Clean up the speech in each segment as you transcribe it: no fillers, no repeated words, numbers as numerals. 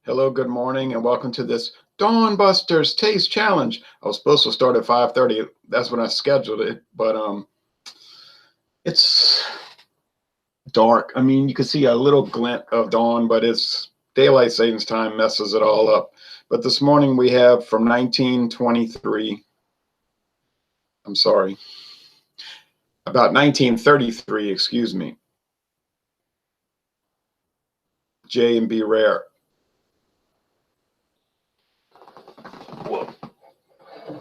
Hello, good morning, and welcome to this Dawn Busters Taste Challenge. I was supposed to start at 5:30. That's when I scheduled it, but it's dark. I mean, you can see a little glint of dawn, but it's daylight savings time messes it all up. But this morning we have from 1923. I'm sorry, about 1933. Excuse me. J&B Rare.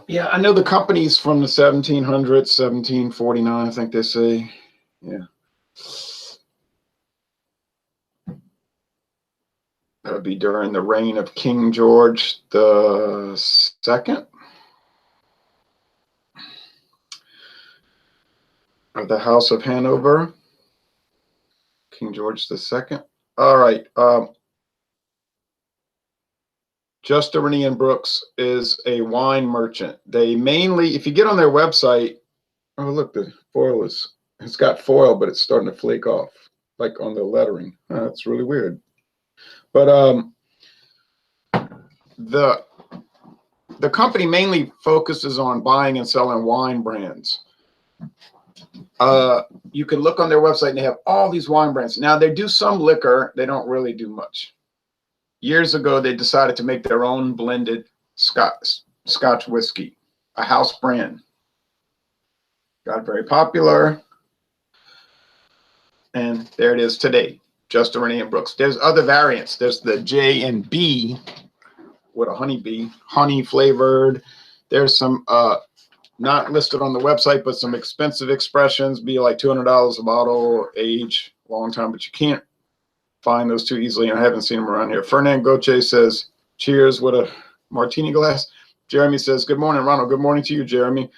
Yeah, I know the company's from the 1700s, 1749, I think they say. Yeah. That would be during the reign of King George the Second of the House of Hanover. King George the Second. All right. Justerini and Brooks is a wine merchant. They mainly, if you get on their website, oh look, the foil it's got foil, but it's starting to flake off, like on the lettering. That's really weird. But the company mainly focuses on buying and selling wine brands. You can look on their website and they have all these wine brands. Now they do some liquor, they don't really do much. Years ago, they decided to make their own blended Scotch whiskey, a house brand. Got very popular, and there it is today, Justerini and Brooks. There's other variants. There's the J&B with a honeybee, honey flavored. There's some not listed on the website, but some expensive expressions, be like $200 a bottle, age, long time, but you can't find those too easily, and I haven't seen them around here. Fernand Gauthier says, cheers with a martini glass. Jeremy says, good morning, Ronald. Good morning to you, Jeremy.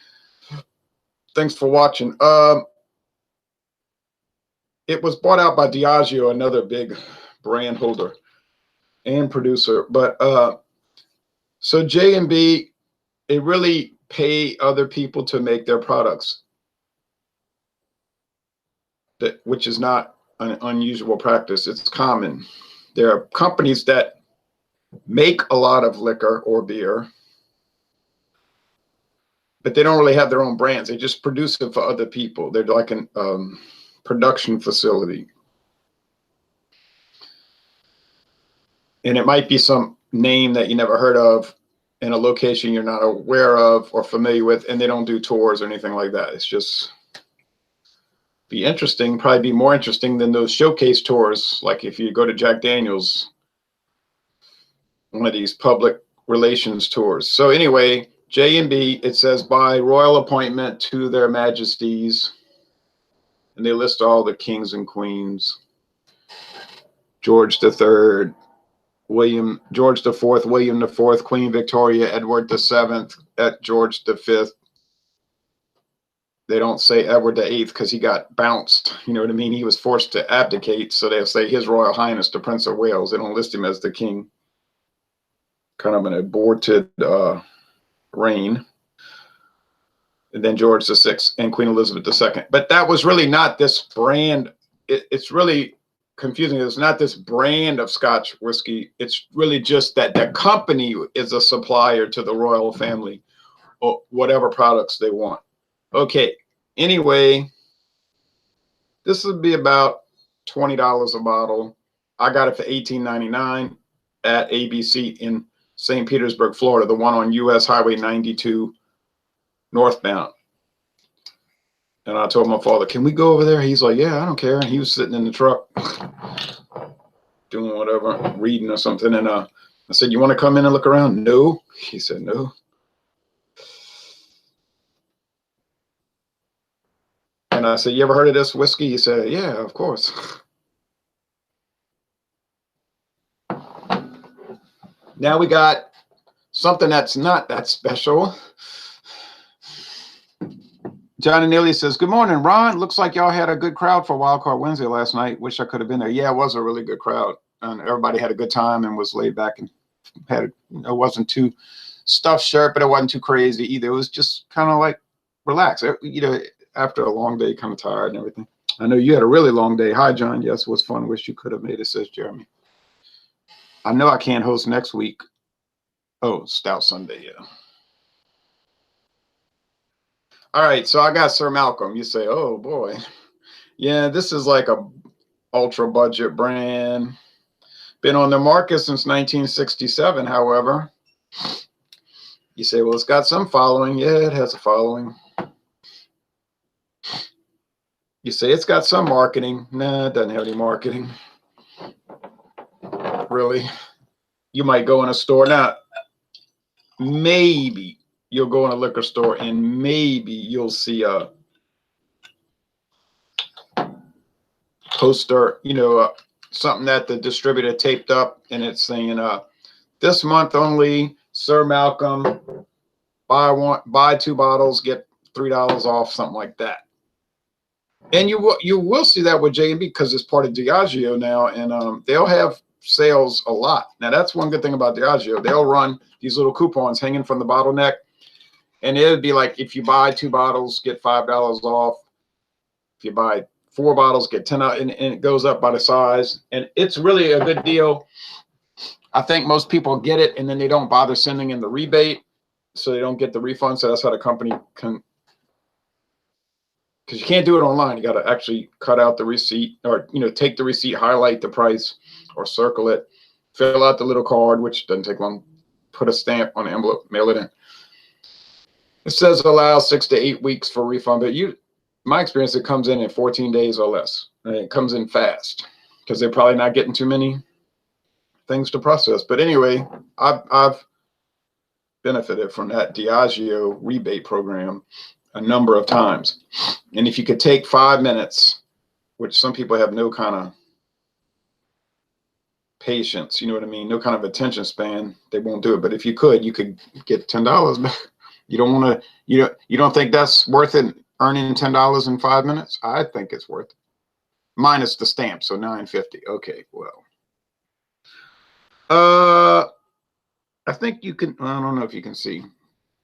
Thanks for watching. It was bought out by Diageo, another big brand holder and producer. But so J&B, they really pay other people to make their products, which is not an unusual practice. It's common. There are companies that make a lot of liquor or beer, but they don't really have their own brands. They just produce it for other people. They're like a production facility. And it might be some name that you never heard of in a location you're not aware of or familiar with, and they don't do tours or anything like that. It's just be interesting, probably be more interesting than those showcase tours. Like if you go to Jack Daniel's, one of these public relations tours. So anyway, J&B, it says by royal appointment to their majesties, and they list all the kings and queens. George III, George IV, William IV, Queen Victoria, Edward VII, George V. They don't say Edward VIII because he got bounced. You know what I mean? He was forced to abdicate, so they'll say His Royal Highness the Prince of Wales. They don't list him as the king. Kind of an aborted reign. And then George VI and Queen Elizabeth II. But that was really not this brand. It's really confusing. It's not this brand of Scotch whiskey. It's really just that the company is a supplier to the royal family or whatever products they want. Okay, anyway, this would be about $20 a bottle. I got it for $18.99 at ABC in St. Petersburg, Florida, the one on US Highway 92 northbound. And I told my father, can we go over there? He's like, yeah, I don't care. And he was sitting in the truck doing whatever, reading or something. And I said, you want to come in and look around? No. He said, no. And I said, you ever heard of this whiskey? He said, yeah, of course. Now we got something that's not that special. John Anelli says, good morning, Ron. Looks like y'all had a good crowd for Wildcard Wednesday last night. Wish I could have been there. Yeah, it was a really good crowd. And everybody had a good time and was laid back and had, it wasn't too stuffed shirt, but it wasn't too crazy either. It was just kind of like relaxed. After a long day, kind of tired and everything. I know you had a really long day. Hi, John. Yes, it was fun. Wish you could have made it, says Jeremy. I know I can't host next week. Oh, Stout Sunday, yeah. All right, so I got Sir Malcom. You say, oh boy. Yeah, this is like a ultra budget brand. Been on the market since 1967, however. You say, well, it's got some following. Yeah, it has a following. You say it's got some marketing. Nah, it doesn't have any marketing. Really. You might go in a store. Now, maybe you'll go in a liquor store and maybe you'll see a poster, something that the distributor taped up and it's saying, this month only, Sir Malcom, buy 2 bottles, get $3 off, something like that. And you will see that with J&B because it's part of Diageo now, and they'll have sales a lot. Now that's one good thing about Diageo. They'll run these little coupons hanging from the bottleneck, and it would be like if you buy 2 bottles, get $5 off. If you buy 4 bottles, get 10 out, and it goes up by the size. And it's really a good deal. I think most people get it, and then they don't bother sending in the rebate, so they don't get the refund. So that's how the company can. Because you can't do it online. You got to actually cut out the receipt or, take the receipt, highlight the price or circle it, fill out the little card, which doesn't take long, put a stamp on the envelope, mail it in. It says allow 6 to 8 weeks for refund, but my experience, it comes in 14 days or less. And it comes in fast because they're probably not getting too many things to process. But anyway, I've benefited from that Diageo rebate program a number of times. And if you could take 5 minutes, which some people have no kind of patience, you know what I mean? No kind of attention span, they won't do it. But if you could get $10 back. You don't want to, you don't think that's worth it, earning $10 in 5 minutes? I think it's worth it. Minus the stamp, so $9.50. Okay, well. I think you can, I don't know if you can see.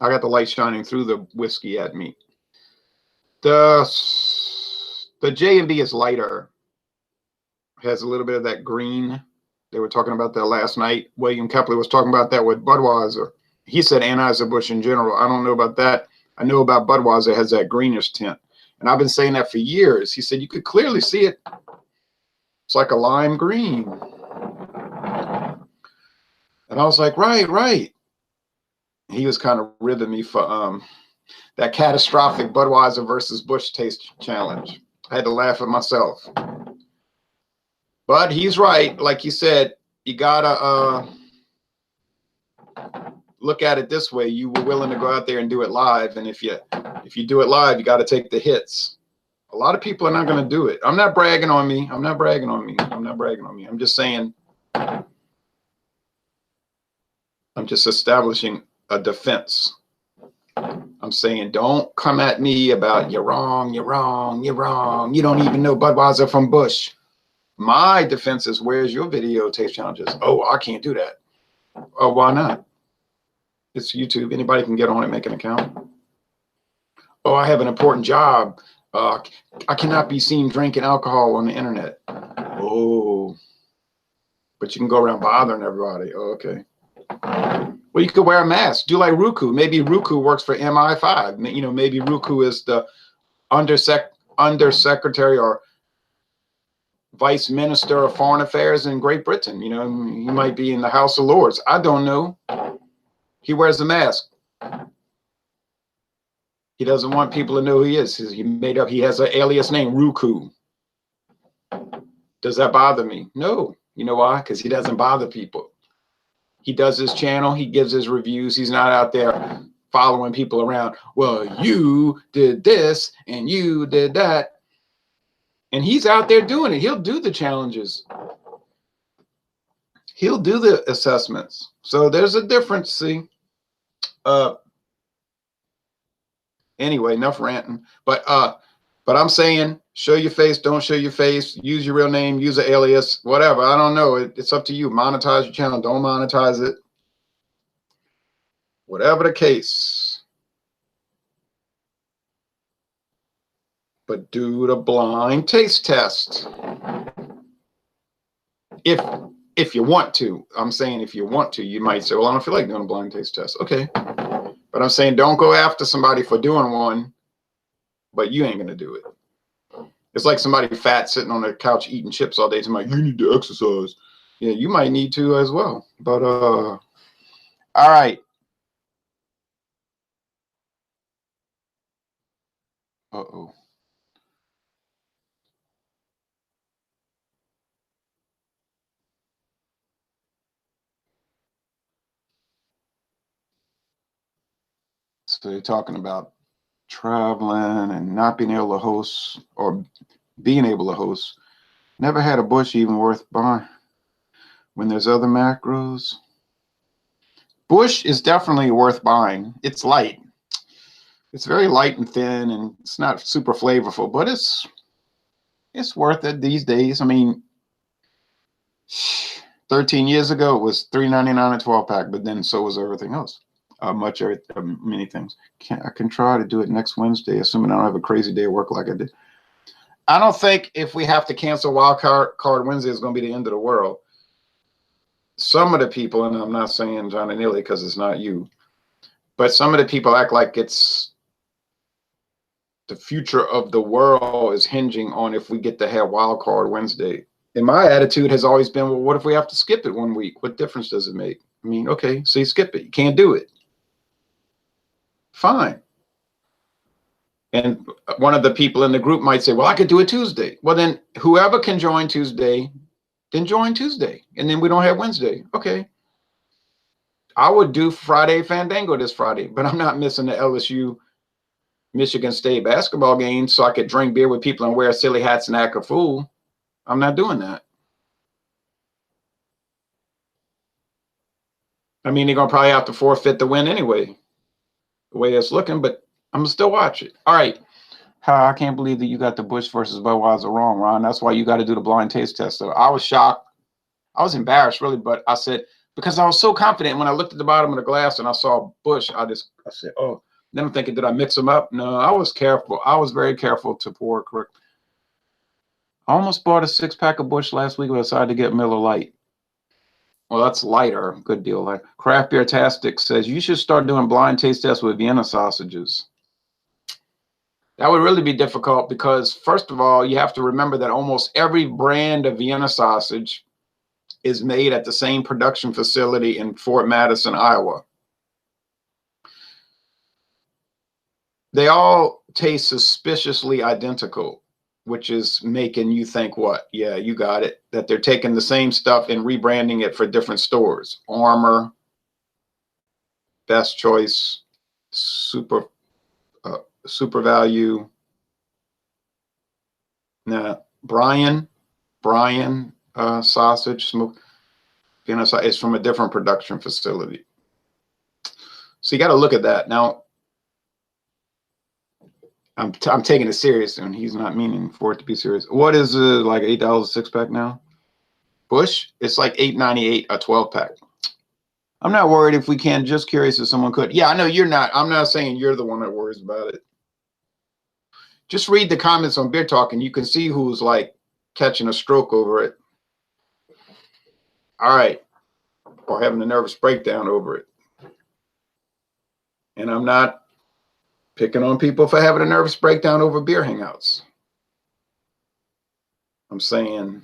I got the light shining through the whiskey at me. The J&B is lighter. Has a little bit of that green. They were talking about that last night. William Kepler was talking about that with Budweiser. He said Anheuser-Busch in general. I don't know about that. I know about Budweiser has that greenish tint. And I've been saying that for years. He said you could clearly see it. It's like a lime green. And I was like, right. He was kind of ribbing me for that catastrophic Budweiser versus Busch taste challenge. I had to laugh at myself. But he's right. Like he said, you gotta look at it this way. You were willing to go out there and do it live, and if you do it live, you got to take the hits. A lot of people are not going to do it. I'm not bragging on me. I'm just saying. I'm just establishing a defense. I'm saying, don't come at me about you're wrong. You don't even know Budweiser from Busch. My defense is, where's your video taste challenges? Oh, I can't do that. Oh, why not? It's YouTube. Anybody can get on it, make an account. Oh, I have an important job. I cannot be seen drinking alcohol on the internet. Oh, but you can go around bothering everybody. Oh, okay. Well, you could wear a mask. Do like Ruku. Maybe Ruku works for MI5. Maybe Ruku is the undersecretary or vice minister of foreign affairs in Great Britain. He might be in the House of Lords. I don't know. He wears a mask. He doesn't want people to know who he is. He has an alias name, Ruku. Does that bother me? No. You know why? Because he doesn't bother people. He does his channel. He gives his reviews. He's not out there following people around. Well, you did this and you did that. And he's out there doing it. He'll do the challenges. He'll do the assessments. So there's a difference, see? Anyway, enough ranting. But I'm saying, show your face, don't show your face, use your real name, use an alias, whatever. I don't know. It's up to you. Monetize your channel, don't monetize it. Whatever the case. But do the blind taste test. If if you want to. I'm saying if you want to, you might say, well, I don't feel like doing a blind taste test. Okay. But I'm saying don't go after somebody for doing one, but you ain't going to do it. It's like somebody fat sitting on their couch eating chips all day. Somebody, you need to exercise. Yeah, you might need to as well. But all right. Uh-oh. So they're talking about traveling and not being able to host or being able to host. Never had a bush even worth buying when there's other macros. Bush is definitely worth buying. It's light. It's very light and thin, and it's not super flavorful, but it's worth it these days. I mean, 13 years ago it was $3.99 a 12-pack, but then so was everything else. Many things. I can try to do it next Wednesday, assuming I don't have a crazy day of work like I did. I don't think if we have to cancel Wild Card Wednesday is going to be the end of the world. Some of the people, and I'm not saying John and Neely because it's not you, but some of the people act like it's the future of the world is hinging on if we get to have Wild Card Wednesday. And my attitude has always been, well, what if we have to skip it one week? What difference does it make? I mean, okay, so you skip it. You can't do it. Fine. And one of the people in the group might say, well, I could do it Tuesday. Well, then whoever can join Tuesday, then join Tuesday. And then we don't have Wednesday. Okay. I would do Friday Fandango this Friday, but I'm not missing the LSU Michigan State basketball game so I could drink beer with people and wear silly hats and act a fool. I'm not doing that. I mean, they're going to probably have to forfeit the win anyway, the way it's looking, but I'm going to still watch it. All right. I can't believe that you got the Bush versus Budweiser wrong, Ron. That's why you got to do the blind taste test. So I was shocked. I was embarrassed, really, but I said, because I was so confident when I looked at the bottom of the glass and I saw Bush, I said, oh. Then I'm thinking, did I mix them up? No, I was careful. I was very careful to pour correct. I almost bought a 6-pack of Bush last week, but I decided to get Miller Lite. Well, that's lighter. Good deal. Like Craft Beer Tastic says, you should start doing blind taste tests with Vienna sausages. That would really be difficult because, first of all, you have to remember that almost every brand of Vienna sausage is made at the same production facility in Fort Madison, Iowa. They all taste suspiciously identical, which is making you think what? Yeah, you got it. That they're taking the same stuff and rebranding it for different stores. Armor, Best Choice, Super Value. Now, Brian sausage, is from a different production facility. So you got to look at that. Now, I'm taking it serious, and he's not meaning for it to be serious. What is it, like $8 a 6-pack now? Bush, it's like $8.98 a 12-pack. I'm not worried if we can. Just curious if someone could. Yeah, I know you're not. I'm not saying you're the one that worries about it. Just read the comments on Beer Talk, and you can see who's like catching a stroke over it. All right. Or having a nervous breakdown over it. And I'm not picking on people for having a nervous breakdown over beer hangouts. I'm saying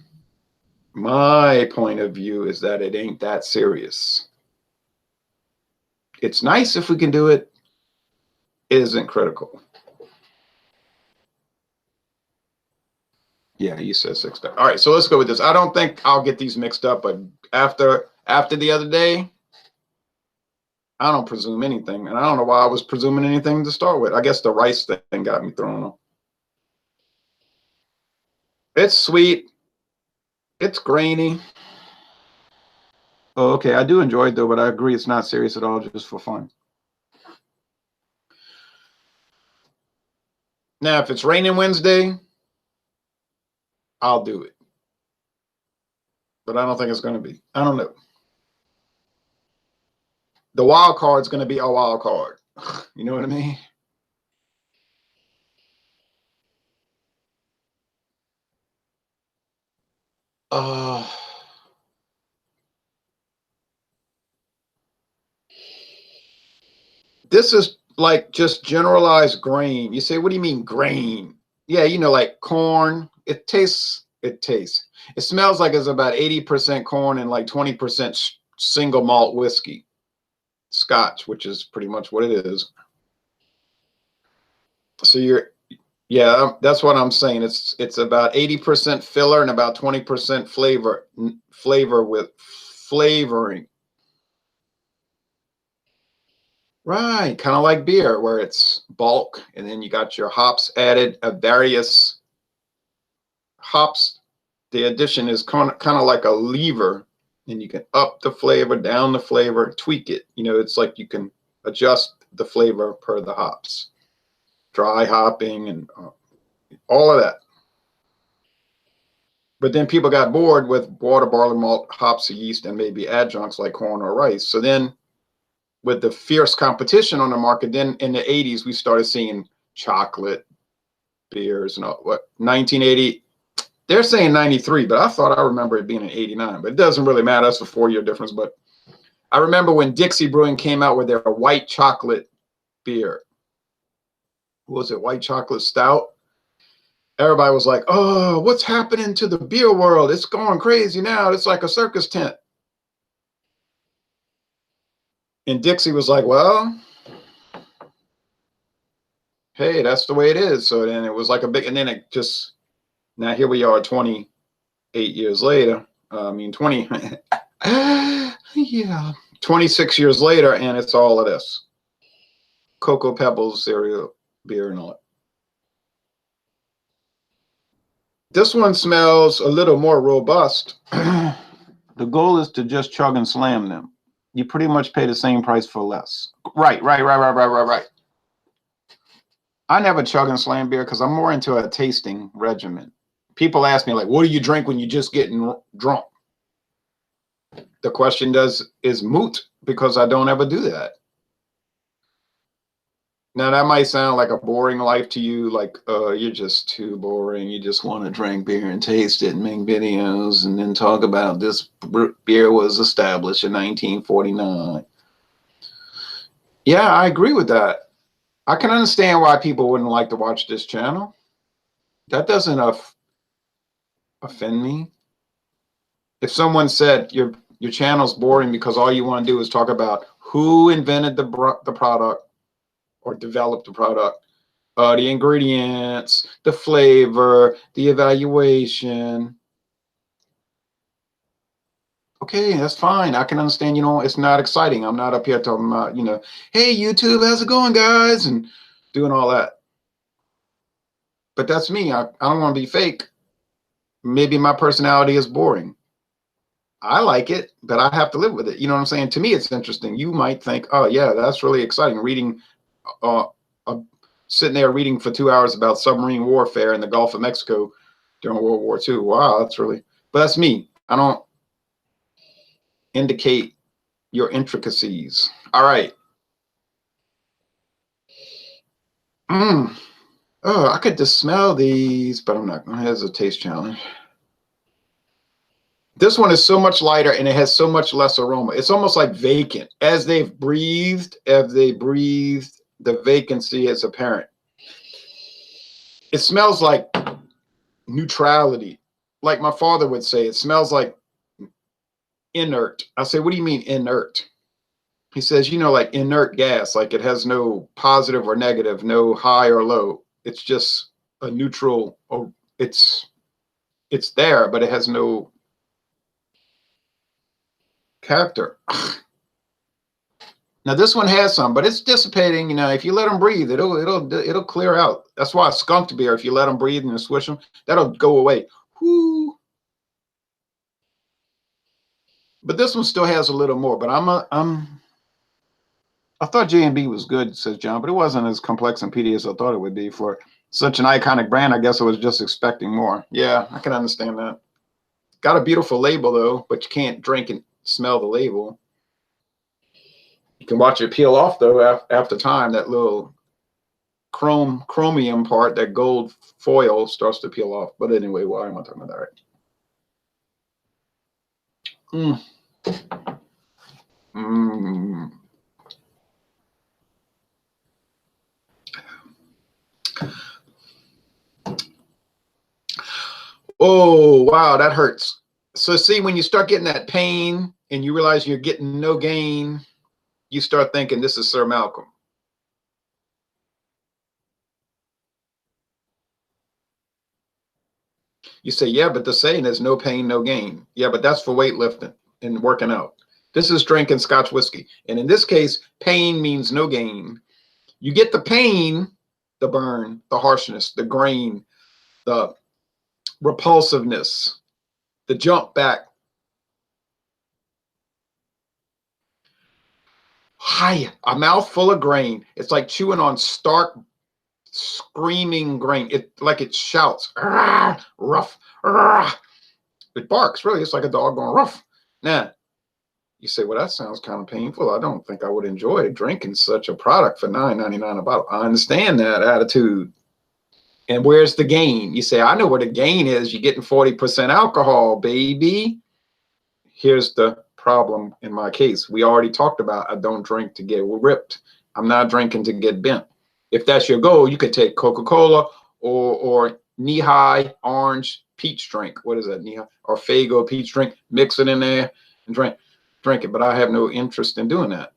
my point of view is that it ain't that serious. It's nice if we can do it. It isn't critical. Yeah, you said 6-pack. All right, so let's go with this. I don't think I'll get these mixed up, but after the other day, I don't presume anything. And I don't know why I was presuming anything to start with. I guess the rice thing got me thrown off. It's sweet. It's grainy. Oh, okay. I do enjoy it, though, but I agree it's not serious at all, just for fun. Now, if it's raining Wednesday, I'll do it. But I don't think it's going to be. I don't know. The wild card's going to be a wild card. You know what I mean? Uh, This is like just generalized grain. You say, what do you mean grain? Yeah, you know, like corn. It smells like it's about 80% corn and like 20% single malt whiskey, Scotch, which is pretty much what it is. So yeah, that's what I'm saying. It's about 80% filler and about 20% flavor with flavoring. Right, kind of like beer, where it's bulk, and then you got your hops added of various hops. The addition is kind of like a lever, and you can up the flavor, down the flavor, tweak it. You know, it's like you can adjust the flavor per the hops, dry hopping, and all of that. But then people got bored with water, barley malt, hops, yeast, and maybe adjuncts like corn or rice. So then, with the fierce competition on the market, then in the 80s, we started seeing chocolate beers and all. What, 1980? They're saying 93, but I thought I remember it being in 89. But it doesn't really matter. That's a 4-year difference. But I remember when Dixie Brewing came out with their white chocolate beer. What was it? White chocolate stout. Everybody was like, oh, what's happening to the beer world? It's going crazy now. It's like a circus tent. And Dixie was like, well, hey, that's the way it is. So then it was like a big, and then it just, now here we are 28 years later. I mean, 20, yeah, 26 years later, and it's all of this. Cocoa Pebbles, cereal, beer, and all that. This one smells a little more robust. The goal is to just chug and slam them. You pretty much pay the same price for less. Right. I never chug and slam beer because I'm more into a tasting regimen. People ask me, like, what do you drink when you're just getting drunk? The question is moot because I don't ever do that. Now, that might sound like a boring life to you, like, you're just too boring. You just want to drink beer and taste it and make videos and then talk about this beer was established in 1949. Yeah, I agree with that. I can understand why people wouldn't like to watch this channel. That doesn't offend me. If someone said your channel's boring because all you want to do is talk about who invented the product or developed the product, the ingredients, the flavor, the evaluation. Okay, that's fine. I can understand, you know, it's not exciting. I'm not up here talking about, you know, hey, YouTube, how's it going, guys? And doing all that. But that's me. I don't want to be fake. Maybe my personality is boring. I like it, but I have to live with it. You know what I'm saying? To me, it's interesting. You might think, oh, yeah, that's really exciting. Reading, uh, sitting there reading for 2 hours about submarine warfare in the Gulf of Mexico during World War II. Wow, that's really, but that's me. I don't indicate your intricacies. All right. Oh, I could just smell these, but I'm not. Here's a taste challenge. This one is so much lighter and it has so much less aroma. It's almost like vacant. As they breathed, the vacancy is apparent. It smells like neutrality. Like my father would say, it smells like inert. I say, what do you mean inert? He says, you know, like inert gas, like it has no positive or negative, no high or low. It's just a neutral, or it's there, but it has no character. Now this one has some, but it's dissipating. You know, if you let them breathe, it'll clear out. That's why skunked beer, if you let them breathe and you swish them, that'll go away. Whoo. But this one still has a little more. But I thought J&B was good, says John, but it wasn't as complex and peaty as I thought it would be for such an iconic brand. I guess I was just expecting more. Yeah, I can understand that. Got a beautiful label though, but you can't drink and smell the label. You can watch it peel off though after time. That little chromium part, that gold foil starts to peel off. But anyway, why am I talking about that? Right? Oh, wow, that hurts. So see, when you start getting that pain and you realize you're getting no gain, you start thinking this is Sir Malcolm. You say, yeah, but the saying is no pain, no gain. Yeah, but that's for weightlifting and working out. This is drinking Scotch whiskey. And in this case, pain means no gain. You get the pain, the burn, the harshness, the grain, the repulsiveness, the jump back. Hi, a mouthful of grain. It's like chewing on stark, screaming grain. It like it shouts, rough, it barks. Really, it's like a dog going rough. Now, you say, well, that sounds kind of painful. I don't think I would enjoy drinking such a product for $9.99 a bottle. I understand that attitude. And where's the gain? You say, I know where the gain is. You're getting 40% alcohol, baby. Here's the problem in my case. We already talked about I don't drink to get ripped. I'm not drinking to get bent. If that's your goal, you could take Coca-Cola or knee-high orange peach drink. What is that, knee-high? Or Fago peach drink. Mix it in there and drink it. But I have no interest in doing that.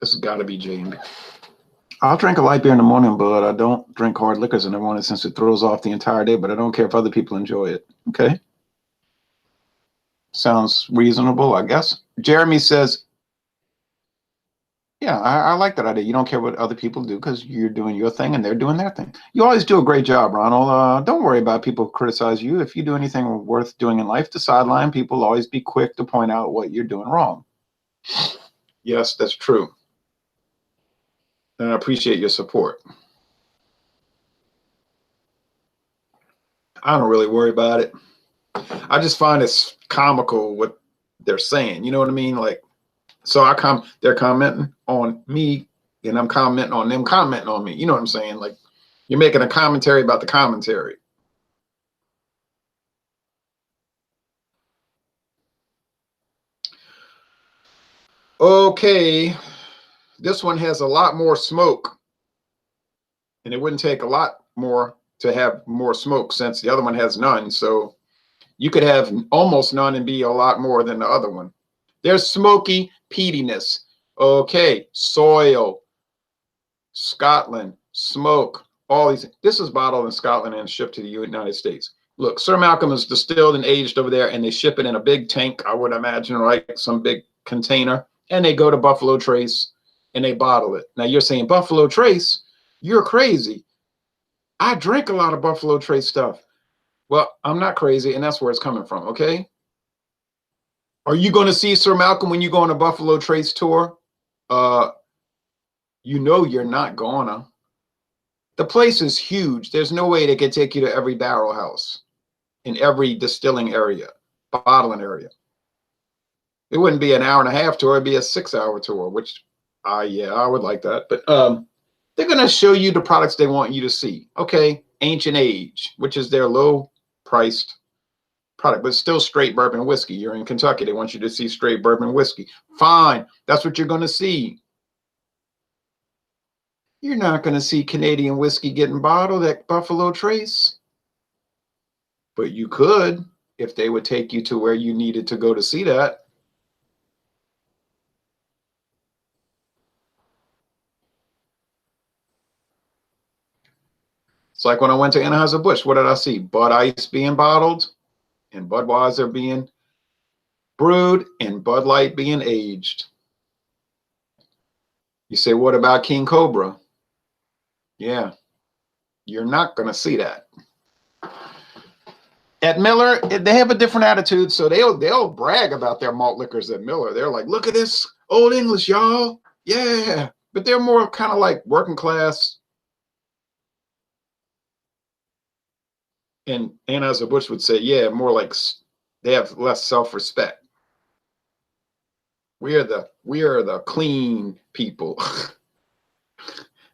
This has got to be J&B. I'll drink a light beer in the morning, but I don't drink hard liquors in the morning since it throws off the entire day, but I don't care if other people enjoy it. Okay. Sounds reasonable, I guess. Jeremy says, yeah, I like that idea. You don't care what other people do because you're doing your thing and they're doing their thing. You always do a great job, Ronald. Don't worry about people who criticize you. If you do anything worth doing in life, the sideline people will always be quick to point out what you're doing wrong. Yes, that's true. And I appreciate your support. I don't really worry about it. I just find it's comical what they're saying. You know what I mean? Like, so they're commenting on me and I'm commenting on them commenting on me. You know what I'm saying? Like, you're making a commentary about the commentary. Okay, this one has a lot more smoke, and it wouldn't take a lot more to have more smoke since the other one has none. So you could have almost none and be a lot more than the other one. There's smoky peatiness. Okay, soil, Scotland, smoke, all these. This is bottled in Scotland and shipped to the United States. Look, Sir Malcolm is distilled and aged over there, and they ship it in a big tank, I would imagine, right? Some big container, and they go to Buffalo Trace and they bottle it. Now you're saying Buffalo Trace, you're crazy. I drink a lot of Buffalo Trace stuff. Well, I'm not crazy, and that's where it's coming from, okay? Are you going to see Sir Malcolm when you go on a Buffalo Trace tour? You know you're not gonna. The place is huge. There's no way they could take you to every barrel house in every distilling area, bottling area. It wouldn't be an hour and a half tour. It'd be a 6-hour tour, which, yeah, I would like that. But they're going to show you the products they want you to see. Okay, Ancient Age, which is their low-priced product, but still straight bourbon whiskey. You're in Kentucky. They want you to see straight bourbon whiskey. Fine. That's what you're going to see. You're not going to see Canadian whiskey getting bottled at Buffalo Trace. But you could if they would take you to where you needed to go to see that. It's like when I went to Anheuser-Busch, what did I see? Bud Ice being bottled and Budweiser being brewed and Bud Light being aged. You say, what about King Cobra? Yeah, you're not going to see that. At Miller, they have a different attitude, so they'll brag about their malt liquors at Miller. They're like, look at this Old English, y'all. Yeah, but they're more kind of like working class. And Anheuser-Busch would say, yeah, more like they have less self-respect. We are the clean people.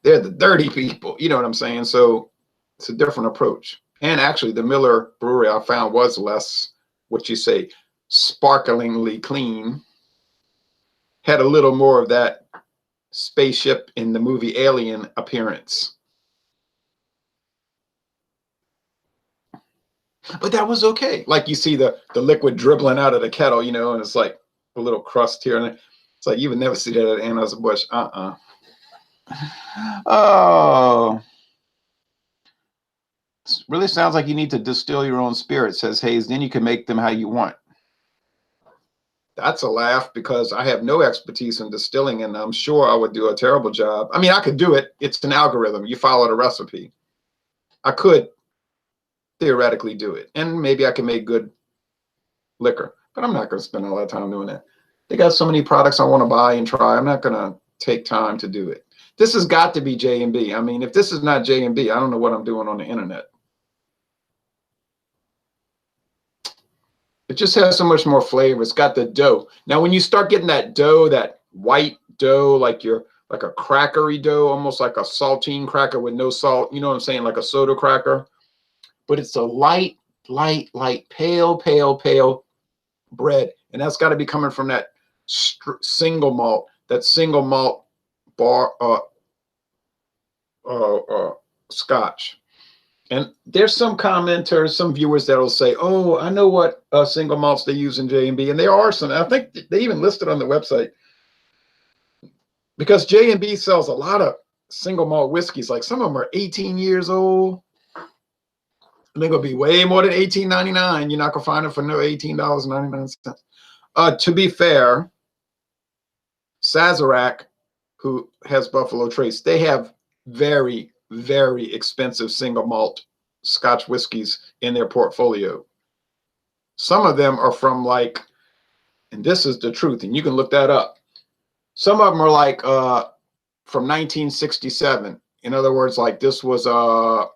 They're the dirty people. You know what I'm saying? So it's a different approach. And actually, the Miller Brewery I found was less, what you say, sparklingly clean. Had a little more of that spaceship in the movie Alien appearance. But that was okay. Like you see the liquid dribbling out of the kettle, you know, and it's like a little crust here. And it's like you would never see that at Anheuser-Busch. Oh, really sounds like you need to distill your own spirit, says Hayes. Then you can make them how you want. That's a laugh because I have no expertise in distilling, and I'm sure I would do a terrible job. I mean, I could do it. It's an algorithm. You follow the recipe. I could theoretically do it, and maybe I can make good liquor, but I'm not going to spend a lot of time doing that. They got so many products I want to buy and try. I'm not going to take time to do it. This has got to be J&B. I mean, if this is not J&B, I don't know what I'm doing on the internet. It just has so much more flavor. It's got the dough. Now, when you start getting that dough, that white dough, like a crackery dough, almost like a saltine cracker with no salt, you know what I'm saying? Like a soda cracker. But it's a light, pale bread. And that's got to be coming from that single malt bar scotch. And there's some commenters, some viewers that'll say, "Oh, I know what single malts they use in J&B," and there are some. I think they even listed on the website because J&B sells a lot of single malt whiskeys. Like some of them are 18 years old. And they're gonna be way more than $18.99. You're not gonna find them for no $18.99. To be fair, Sazerac, who has Buffalo Trace, they have very expensive single malt Scotch whiskeys in their portfolio. Some of them are from like, and this is the truth, and you can look that up. Some of them are like from 1967. In other words, like this was a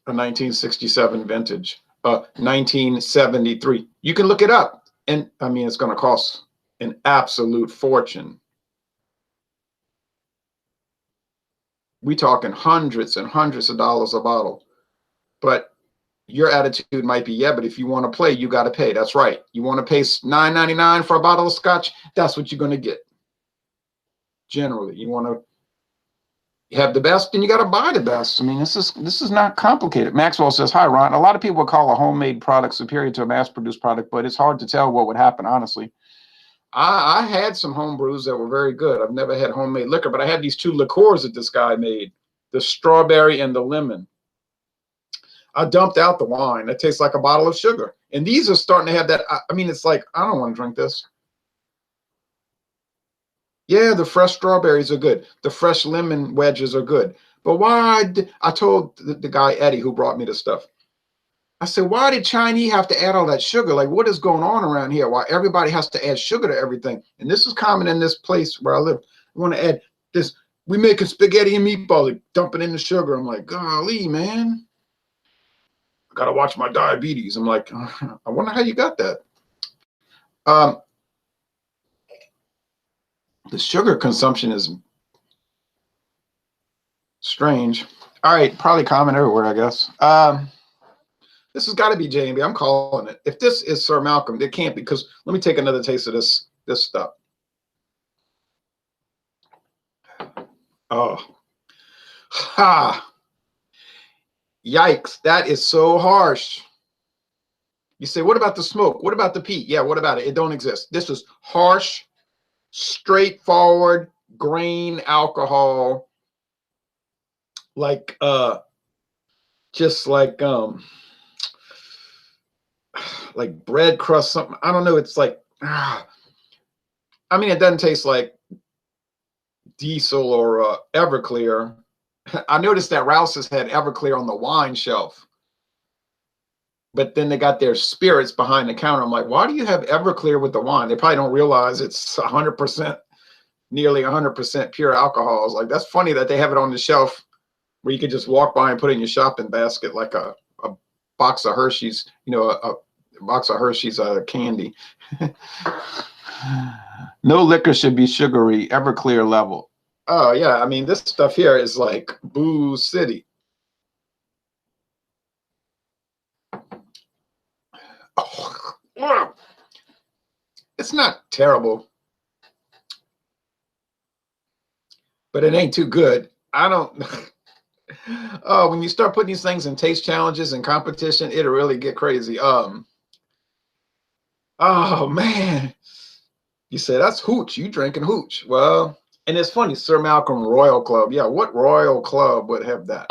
1967 vintage, 1973. You can look it up, and I mean it's going to cost an absolute fortune. We talking hundreds and hundreds of dollars a bottle. But your attitude might be, yeah, but if you want to play, you got to pay. That's right. You want to pay $9.99 for a bottle of scotch? That's what you're going to get. Generally, you want to have the best, and you got to buy the best. I mean, this is not complicated. Maxwell says, "Hi, Ron. A lot of people would call a homemade product superior to a mass-produced product, but it's hard to tell what would happen, honestly." I had some home brews that were very good. I've never had homemade liquor, but I had these two liqueurs that this guy made, the strawberry and the lemon. I dumped out the wine. That tastes like a bottle of sugar. And these are starting to have that. I mean, it's like, I don't want to drink this. Yeah, the fresh strawberries are good. The fresh lemon wedges are good. But why? I told the guy, Eddie, who brought me the stuff. I said, why did Chinese have to add all that sugar? Like, what is going on around here? Why everybody has to add sugar to everything? And this is common in this place where I live. I want to add this. We making spaghetti and meatballs, like dumping in the sugar. I'm like, golly, man. I got to watch my diabetes. I'm like, I wonder how you got that. The sugar consumption is strange. All right, probably common everywhere, I guess. This has got to be J&B. I'm calling it. If this is Sir Malcolm, it can't be, because let me take another taste of this stuff. Oh, ha! Yikes! That is so harsh. You say, what about the smoke? What about the peat? Yeah, what about it? It don't exist. This is harsh, straightforward grain alcohol, like just like bread crust, something. I don't know. It's like, I mean, it doesn't taste like Diesel or Everclear. I noticed that Rouse's had Everclear on the wine shelf, but then they got their spirits behind the counter. I'm like, why do you have Everclear with the wine? They probably don't realize it's 100%, nearly 100% pure alcohol. It's like, that's funny that they have it on the shelf where you could just walk by and put it in your shopping basket like a box of Hershey's, you know, a box of Hershey's candy. No liquor should be sugary, Everclear level. Oh, yeah. I mean, this stuff here is like Booze City. Oh, it's not terrible, but it ain't too good. I don't. Oh, when you start putting these things in taste challenges and competition, it'll really get crazy. Oh man, you say that's hooch. You drinking hooch? Well, and it's funny, Sir Malcolm Royal Club. Yeah, what Royal Club would have that?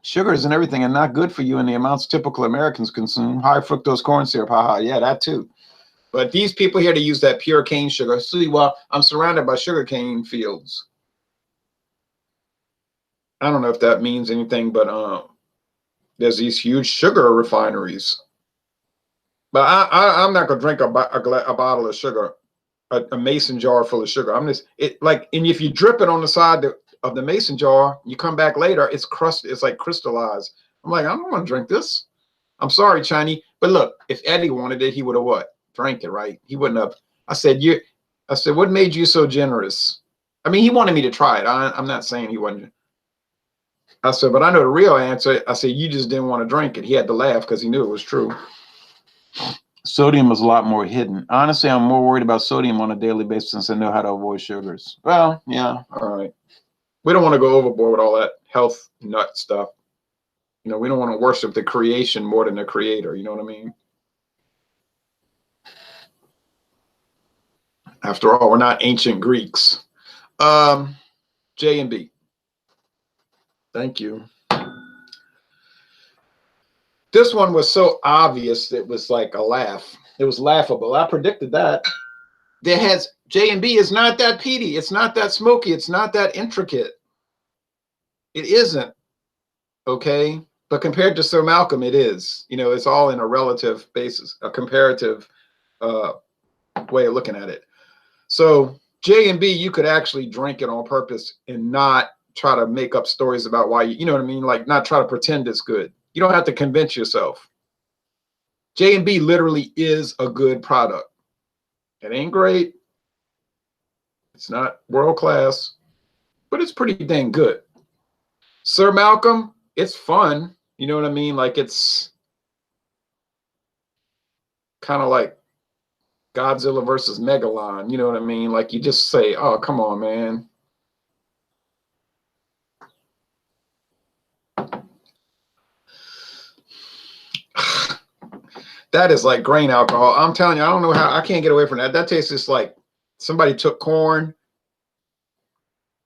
Sugars and everything are not good for you in the amounts typical Americans consume. High fructose corn syrup, haha. Yeah, that too. But these people here, to use that pure cane sugar. See, well, I'm surrounded by sugar cane fields. I don't know if that means anything, but there's these huge sugar refineries. But I'm not gonna drink a bottle of sugar, a mason jar full of sugar. I'm just it like, and if you drip it on the side of the mason jar, you come back later, it's crusted, it's like crystallized. I'm like, I don't want to drink this. I'm sorry, Chinese, but look, if Eddie wanted it, he would have what? Drank it, right? He wouldn't have. I said, what made you so generous? I mean, he wanted me to try it. I'm not saying he wasn't. I said, but I know the real answer. I said, you just didn't want to drink it. He had to laugh because he knew it was true. Sodium is a lot more hidden. Honestly, I'm more worried about sodium on a daily basis since I know how to avoid sugars. Well, yeah, all right. We don't want to go overboard with all that health nut stuff. You know, we don't want to worship the creation more than the creator. You know what I mean? After all, we're not ancient Greeks. J&B. Thank you. This one was so obvious, it was like a laugh. It was laughable. I predicted that. There has J&B is not that peaty. It's not that smoky. It's not that intricate. It isn't. Okay. But compared to Sir Malcolm, it is. You know, it's all in a relative basis, a comparative way of looking at it. So J&B, you could actually drink it on purpose and not try to make up stories about why you know what I mean? Like not try to pretend it's good. You don't have to convince yourself. J&B literally is a good product. It ain't great. It's not world class, but it's pretty dang good. Sir Malcolm, it's fun. You know what I mean? Like it's kind of like Godzilla versus Megalon. You know what I mean? Like you just say, oh, come on, man. That is like grain alcohol. I'm telling you, I don't know how I can't get away from that. That tastes just like somebody took corn,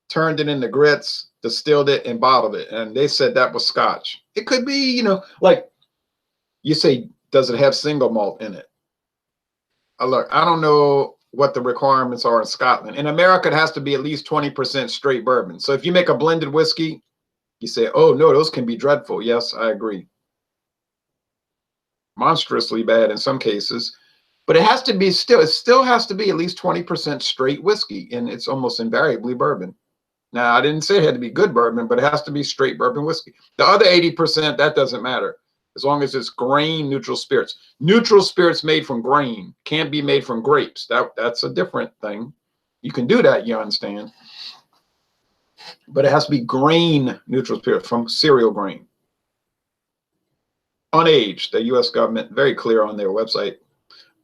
turned it into grits, distilled it, and bottled it. And they said that was scotch. It could be, you know, like you say, does it have single malt in it? Look, I don't know what the requirements are in Scotland. In America, it has to be at least 20% straight bourbon. So if you make a blended whiskey, you say, oh, no, those can be dreadful. Yes, I agree. Monstrously bad in some cases. But it has to be still, it still has to be at least 20% straight whiskey. And it's almost invariably bourbon. Now, I didn't say it had to be good bourbon, but it has to be straight bourbon whiskey. The other 80%, that doesn't matter. As long as it's grain neutral spirits. Neutral spirits made from grain can't be made from grapes. That's a different thing. You can do that, you understand. But it has to be grain neutral spirit from cereal grain. Unaged, the U.S. government, very clear on their website.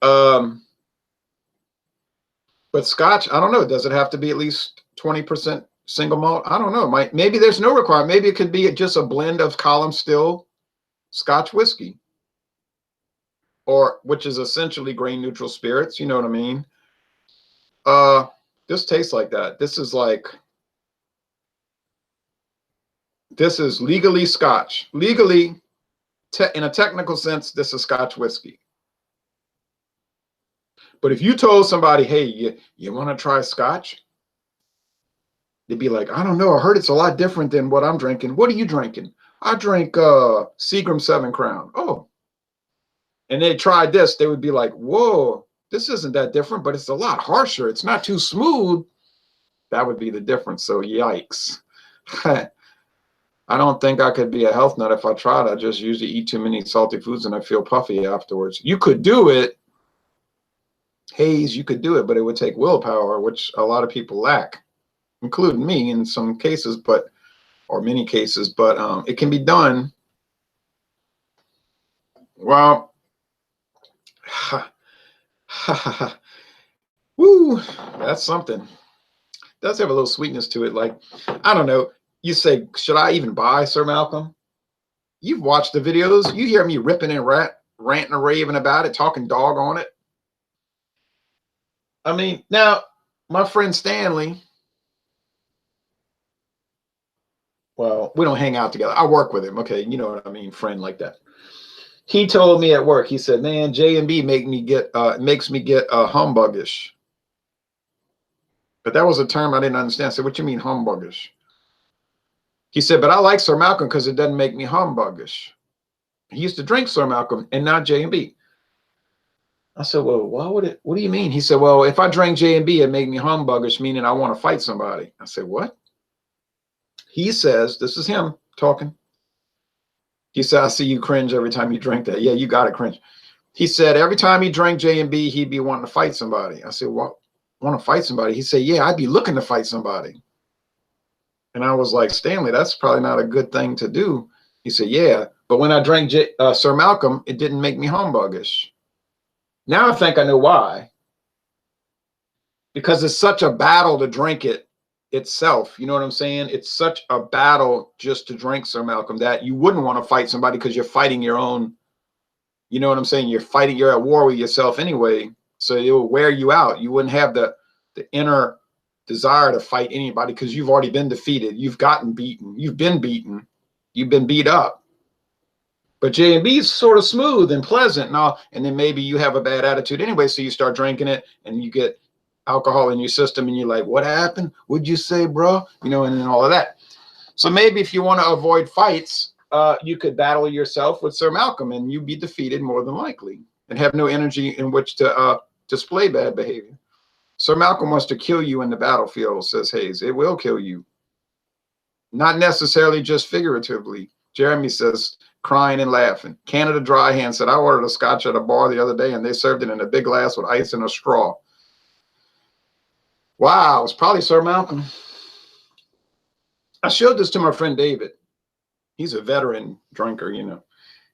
But Scotch, I don't know. Does it have to be at least 20% single malt? I don't know. Maybe there's no requirement. Maybe it could be just a blend of column still Scotch whiskey, or which is essentially grain neutral spirits. You know what I mean? This tastes like that. This is legally Scotch. Legally, in a technical sense, this is Scotch whiskey. But if you told somebody, hey, you want to try Scotch? They'd be like, I don't know. I heard it's a lot different than what I'm drinking. What are you drinking? I drink Seagram 7 Crown. Oh. And they tried this, they would be like, whoa, this isn't that different, but it's a lot harsher. It's not too smooth. That would be the difference. So yikes. I don't think I could be a health nut if I tried. I just usually eat too many salty foods and I feel puffy afterwards. You could do it. Hayes, you could do it, but it would take willpower, which a lot of people lack, including me in some cases, or many cases, but it can be done. Well, woo, that's something. does have a little sweetness to it. Like, I don't know. You say, should I even buy Sir Malcolm? You've watched the videos. You hear me ripping and ranting and raving about it, talking dog on it. I mean, now, my friend Stanley, well, we don't hang out together. I work with him. Okay, you know what I mean, friend like that. He told me at work, he said, man, J&B makes me get humbuggish. But that was a term I didn't understand. I said, what you mean humbuggish? He said, but I like Sir Malcolm because it doesn't make me humbuggish. He used to drink Sir Malcolm and not J&B. I said, well, why would it? What do you mean? He said, well, if I drank J&B, it make me humbuggish, meaning I want to fight somebody. I said, what? He says, this is him talking. He said, I see you cringe every time you drink that. Yeah, you got to cringe. He said, every time he drank J&B, he'd be wanting to fight somebody. I said, well, want to fight somebody? He said, yeah, I'd be looking to fight somebody. And I was like, Stanley, that's probably not a good thing to do. He said, yeah, but when I drank Sir Malcolm, it didn't make me humbuggish. Now I think I know why. Because it's such a battle to drink it itself. You know what I'm saying? It's such a battle just to drink Sir Malcolm that you wouldn't want to fight somebody because you're fighting your own. You know what I'm saying? You're at war with yourself anyway. So it will wear you out. You wouldn't have the inner desire to fight anybody because you've already been defeated. You've gotten beaten. You've been beaten. You've been beat up. But J&B is sort of smooth and pleasant and all. And then maybe you have a bad attitude anyway. So you start drinking it and you get alcohol in your system and you're like, what happened? What'd you say, bro? You know, and all of that. So maybe if you want to avoid fights, you could battle yourself with Sir Malcolm and you'd be defeated more than likely and have no energy in which to display bad behavior. Sir Malcolm wants to kill you in the battlefield, says Hayes. It will kill you. Not necessarily just figuratively. Jeremy says, crying and laughing. Canada Dry Hand said, I ordered a scotch at a bar the other day and they served it in a big glass with ice and a straw. Wow, it's probably Sir Malcolm. I showed this to my friend David. He's a veteran drinker, you know.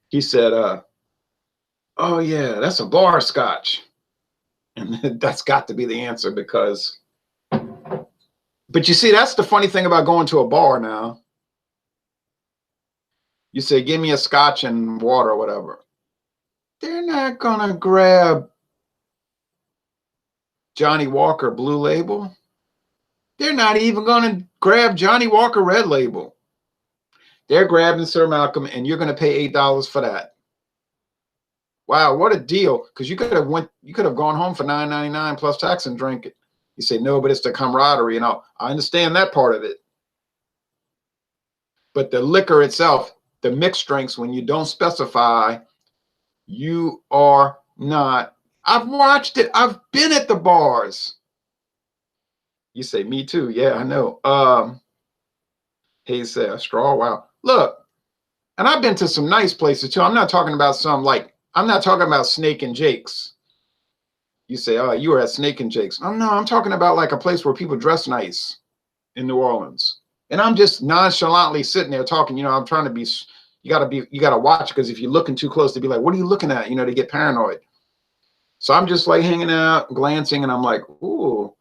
He said, oh, yeah, that's a bar scotch. And that's got to be the answer because, but you see, that's the funny thing about going to a bar now. You say, give me a scotch and water or whatever. They're not going to grab Johnny Walker Blue Label. They're not even going to grab Johnny Walker Red Label. They're grabbing Sir Malcolm, and you're going to pay $8 for that. Wow, what a deal! Because you could have gone home for $9.99 plus tax and drink it. You say no, but it's the camaraderie, and all. I understand that part of it. But the liquor itself, the mixed drinks, when you don't specify, you are not. I've watched it. I've been at the bars. You say, me too. Yeah, I know. He said, a straw. Wow. Look, and I've been to some nice places too. I'm not talking about I'm not talking about Snake and Jake's. You say, oh, you were at Snake and Jake's. Oh, no, I'm talking about like a place where people dress nice in New Orleans. And I'm just nonchalantly sitting there talking, you know, I'm trying to be, you got to watch because if you're looking too close to be like, what are you looking at? You know, to get paranoid. So I'm just like hanging out, glancing, and I'm like, ooh.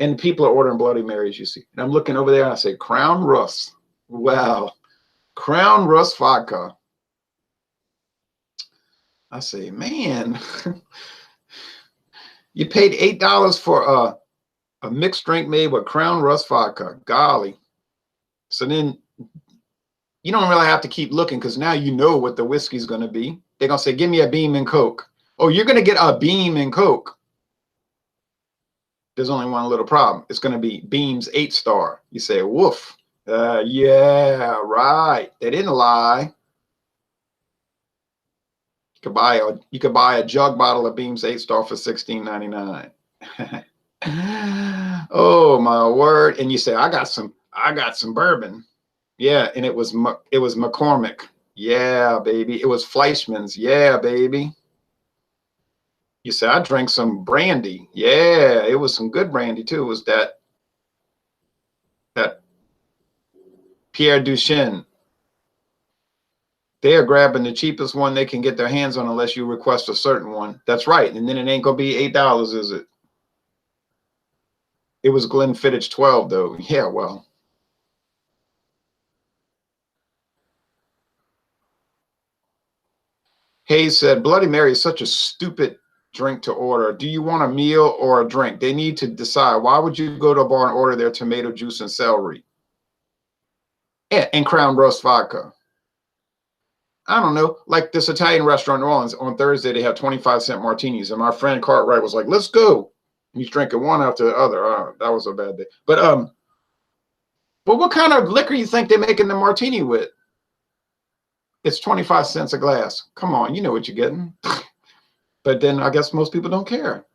And people are ordering Bloody Marys, you see. And I'm looking over there and I say, Crown Russ. Wow. Crown Russ vodka. I say, man, you paid $8 for a mixed drink made with Crown Russ vodka. Golly. So then you don't really have to keep looking because now you know what the whiskey's going to be. They're going to say, give me a Beam and Coke. Oh, you're going to get a Beam and Coke. There's only one little problem. It's going to be Beam's 8-star. You say, woof. Yeah, right. They didn't lie. You could buy a jug bottle of Beam's 8-star for $16.99. Oh my word! And you say, I got some bourbon. Yeah, and it was McCormick. Yeah, baby. It was Fleischmann's. Yeah, baby. You say, I drank some brandy. Yeah, it was some good brandy too. It was that Pierre Duchesne. They are grabbing the cheapest one they can get their hands on unless you request a certain one. That's right. And then it ain't going to be $8, is it? It was Glenfiddich 12, though. Yeah, well. Hayes said, Bloody Mary is such a stupid drink to order. Do you want a meal or a drink? They need to decide. Why would you go to a bar and order their tomato juice and celery? And Crown Roast vodka. I don't know. Like this Italian restaurant in New Orleans, on Thursday, they have 25-cent martinis. And my friend Cartwright was like, let's go. He's drinking one after the other. That was a bad day. But what kind of liquor you think they're making the martini with? It's 25 cents a glass. Come on, you know what you're getting. But then I guess most people don't care.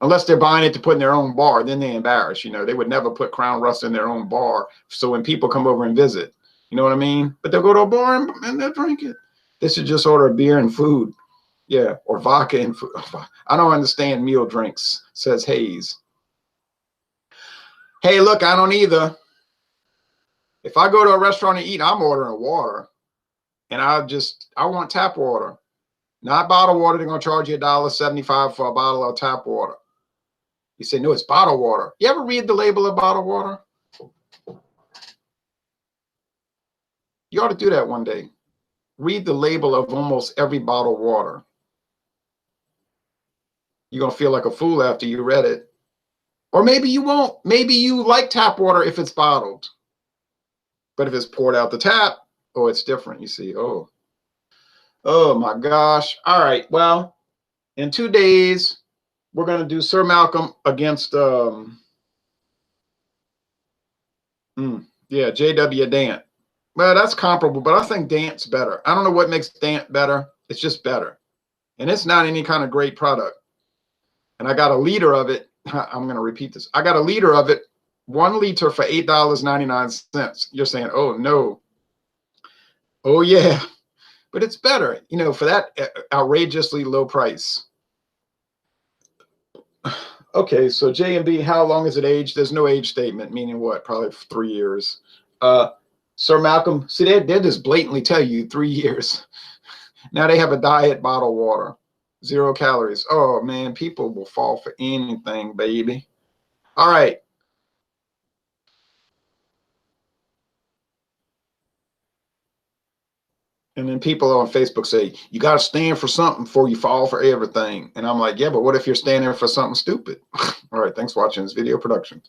Unless they're buying it to put in their own bar, then they're embarrassed. You know, they would never put Crown Rust in their own bar. So when people come over and visit, you know what I mean? But they'll go to a bar and they'll drink it. They should just order beer and food. Yeah, or vodka and food. I don't understand meal drinks, says Hayes. Hey, look, I don't either. If I go to a restaurant and eat, I'm ordering water. And I want tap water. Not bottled water. They're going to charge you $1.75 for a bottle of tap water. You say, no, it's bottled water. You ever read the label of bottled water? You ought to do that one day. Read the label of almost every bottled water. You're going to feel like a fool after you read it. Or maybe you won't. Maybe you like tap water if it's bottled. But if it's poured out the tap, oh, it's different, you see. Oh my gosh. All right. Well, in 2 days, we're going to do Sir Malcom against, J.W. Dant. Well, that's comparable, but I think Dant's better. I don't know what makes Dant better. It's just better. And it's not any kind of great product. And I got a liter of it. I'm going to repeat this. I got a liter of it, 1 liter for $8.99. You're saying, oh, no. Oh, yeah. But it's better, you know, for that outrageously low price. Okay, so J&B, how long is it aged? There's no age statement, meaning what? Probably 3 years. Sir Malcom, see, they just blatantly tell you 3 years. Now they have a diet bottled water, 0 calories. Oh, man, people will fall for anything, baby. All right. And then people on Facebook say, you got to stand for something before you fall for everything. And I'm like, yeah, but what if you're standing for something stupid? All right, thanks for watching this video production.